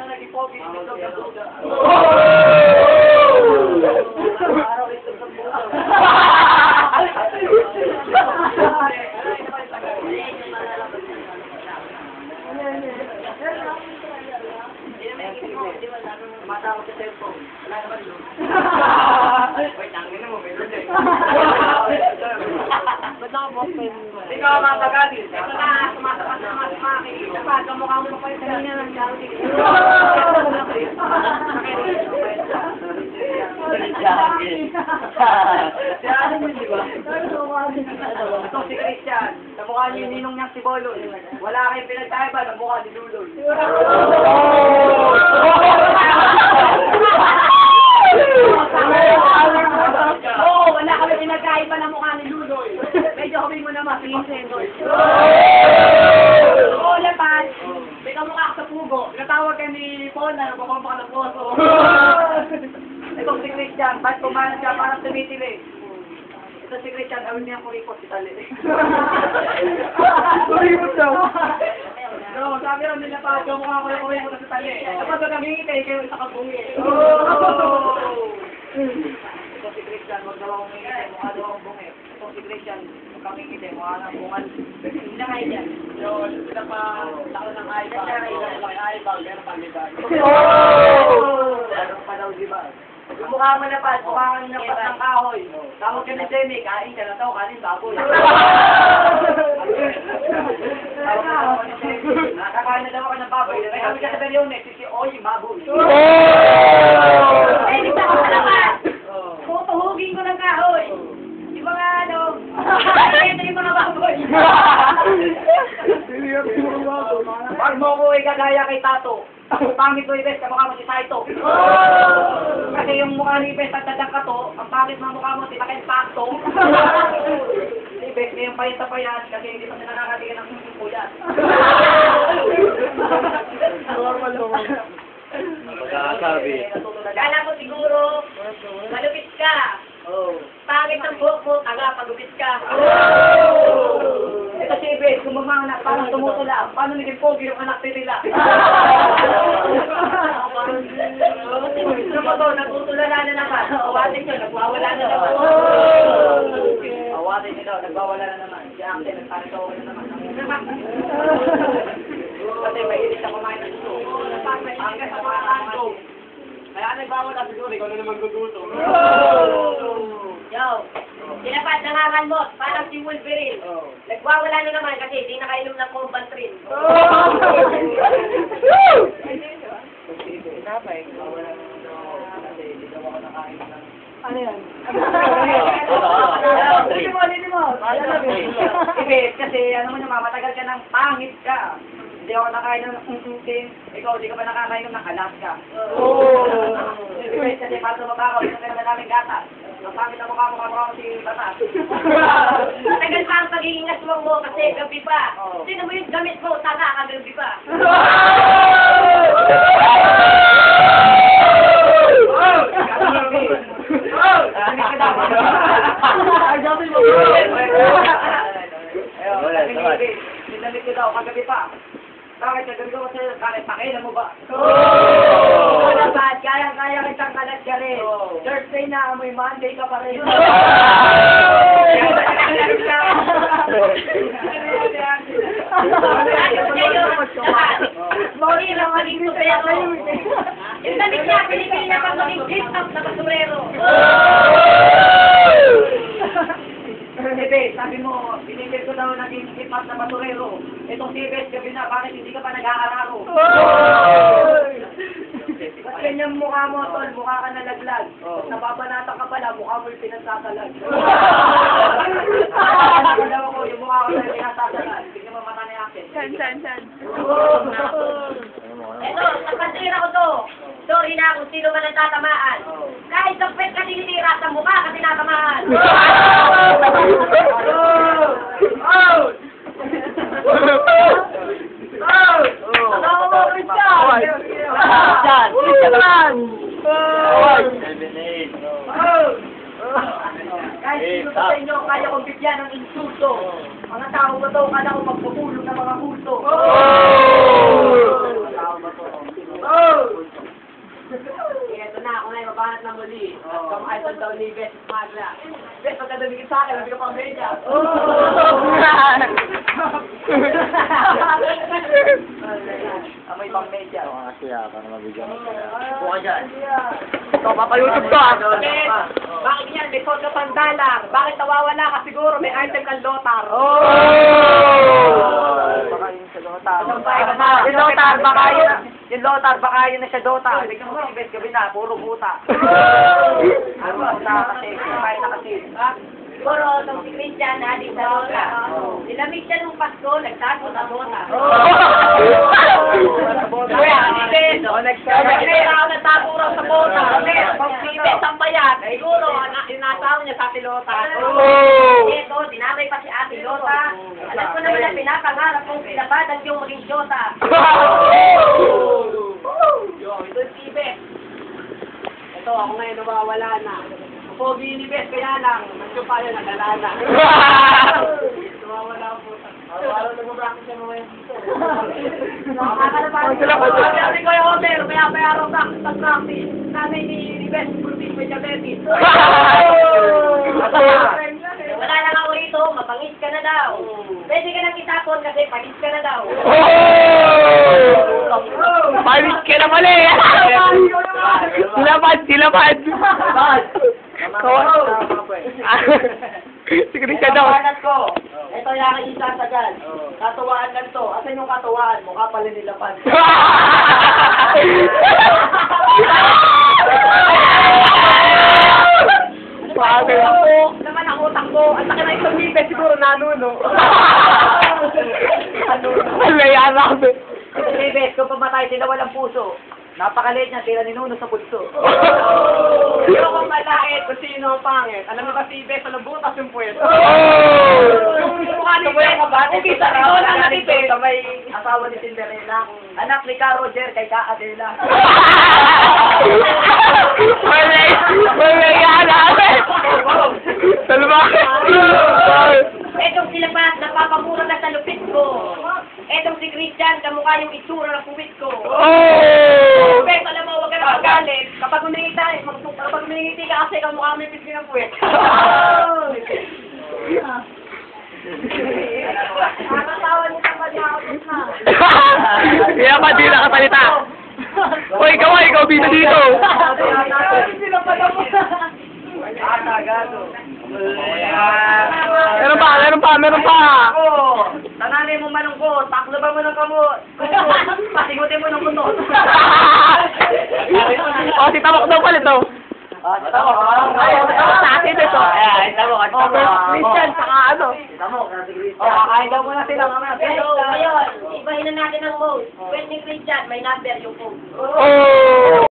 na naging pogi, itlog ng Buda. Araw itlog ng Buda. Matawag sa cellphone. Wala naman yun. Wait, tangin mo, meron din. Ba't naka-open mo? Hindi ka matagalin. Ito na, sumatapat na mas makikita pa. Kamukha mo pa yung kanina ng dati. Si Alan yun, di ba? Ito si Christian. Kamukha niyo yung ninong niyang si Bolo. Wala kayong pinagkaiba, kamukha ni Lulol. Oo, wala kami pinagkaiba na mukha ni Luloy. Medyo kami mo naman, pinsin. Oo, lapat. May kamukha ka sa pugo. Natawag ka ni Paul na nagpakamukha ka ng poso. Itong si Christian, ba't kumahan siya parang tumitili? Ito si Christian, awin niya kuripot si Tali. Kuripot daw. No, sabi rin nila pa, kamukha ko yung kuripot sa Tali. Kapag nagingiti, kayo sa kabungi. Ito si Christian, wag daw akong ngingiti, mukha daw akong bungi. Ito si Christian, wag kang ngingiti, mukha nang bungal. Hindi na kayo dyan. Yun, sila pa, lako ng iBag. Meron pa libag. Meron pa daw libag. Yung mukha mo na pa, mukha kang napat ng kahoy. Tawag ka na Demi, kain ka na daw, kanin baboy. Nakakain na daw ako ng baboy. Kami ka sa Beriones, si Oy, baboy. Eh, di ba ako naman? Tutuhugin ko ng kahoy. Di ba nga, ano? Ito yung mga baboy. Pag mo ko ikagaya kay Tato, pangit ko ibes, kamukha mo si Taito. Kasi yung mukha ni Ibes at dadang ka to, ang pangit ng mukha mo, tila kayong pakto. Ibes, ngayong payita pa yan, kasi hindi pa sila nakakatigan ng susuko yan. Normal naman. Magkakasabi. Kala mo siguro, malupit ka. Pangit ang buhok mo, taga pagupit ka. Ito si Ibes, kumamana, parang tumutula. Paano naging pogi yung anak nila? Ano to, natutulala na naman. Awatin nyo, nagwawala na naman. Awatin nyo daw, nagwawala na naman. Si Angte, nagparito na naman. Kasi mahilig na kumain ng suso. Angte, sa mga kanto. Kaya nagbawala siguro, ikaw na naman guguto. Yo, sinapat nangangan mo, parang si Wolverine. Nagwawala na naman kasi hindi nakainom ng Combantrin. Ano yan? Hindi mo. Ibig, kasi ano mo naman, matagal ka ng pangit ka. Hindi ako nakainom ng unting. Ikaw, hindi ka ba nakakainom ng Alaska? Ibig, kasi para sumaba ako, ito naman namin gatas. Ang pangit na mukha mo si Batas. Matagal pa ang pagiging aswang mo kasi gabi pa. Sino mo yung gamit mo, taga kagabi pa. Sinamit ko daw, kagabi pa. Bakit kagabi ko kasi pakialam mo ba? Wala ba? Kaya kitang kalat ka rin. Thursday na, amoy Monday ka pa rin. Sorry lang, maling ko kaya ko. Yung damit niya, pinipili niya pag maging flip-top na basurero. Ebe, sabi mo, pinipil ko daw naging flip-top na basurero. Itong si Ibes, gabi na, bakit hindi ka pa nag-aararo? Ba't ganyan mukha mo, tol? Mukha ka nalaglag. Nababanata ka pala, mukha mo yung pinagsasalag. Ano daw ako, yung mukha ko na yung pinagsasalag. Tignan mo mata ni akin. San? Eto, napasira ko to. Sorry na kung sino man ang tatamaan. Kahit sa pet ka tinitira sa mukha ka tinatamaan. Kahit sino sa inyo kaya kong bigyan ng insulto. Mga tao ba to, kala ko magpupulong ng mga kulto. Mga tao ba to? Ito na, ako na yung mabanat na muli. Kung idol daw ni Best Magla. Best, pagkadamigin sa akin, hindi ka pang media. Amoy pang media. Kasi para mabigyan mo kaya. Buka dyan. Ito, papa-YouTube to ah. Bakit? Bakit yan? May sort ka $1. Bakit nawawala ka siguro? May item kang Lotar. Baka yun sa Lotar. Yung Lotar, baka yun. Yung Lotar, baka yun na siya Dota. Bigyan mo si Best gabi na, puro buta. Ano ba? Kasi, kumain na kasi. Siguro, itong si Christian na di sa Lola. Nilamig siya nung Pasko, nagtago sa Lola. Kaya, Best, nagtago raw sa Bota. Pag si Best ang bayat, siguro, inasawa niya sa Lota. Ito, dinamay pa si Ate Lota. Alam ko naman na pinapangarap kong pinabadag yung maging Jota. Ito si Best. Ito, ako ngayon nawawala na. Pogi ni Best, kaya lang, medyo pa yun, nagala na. Nawawala po. Araw-araw nag-practice siya mga dito. Sabi ko yung hotel, kaya araw practice. Nanay ni Best, purpose may diabetes. Wala lang ako rito, mapangis ka na daw. Pwede ka nang itapon kasi pangis ka na daw. Panis ka na mali! Silapad! Si Christian daw. Kapanan ko. Ito yung aking isasagal. Katuwaan lang to. Asan yung katuwaan? Mukha pala nilapan. Bakit? Naman ang utak ko. Ang laki na isang libe, siguro nanuno. Malayaan ako. Ito si Bes, kung pamatay sila walang puso. Napakaliit niya, tira ni Nuno sa bulso. Sino kung malait kung sino ang pangit? Alam mo ba si Bes, alam butas yung puwet. Yung mukha ni Bes, okay, sa Lola na ni Bes, may asawa ni Cinderella. Anak ni Ka Roger kay Ka Adela. Malayaan ako. Salbakan. Etong sila pa, napapamura na sa lupit ko. Etong si Christian, kamukha yung itsura ng puwit ko. Bes, alam mo, huwag ka na magalit. Kapag umingiti ka kasi kamukha mo yung pisngi ng puwit. Nakatawa niyo sa pag-iakot na. Kaya pa, di nakasalita. Uy, ikaw, bida dito. Sila pa daw mo. Tagado. Meron pa. Tananay mo malungkot, taklo ba mo ng kamot? Pasigutin mo ng kuto. O, si Tabak daw pala ito. Sa akin ito. Christian, saka ano? Kakain daw muna sila mamaya. Pero ngayon, ibahin na natin ang mode. When ni Christian, may number yung phone. Oh!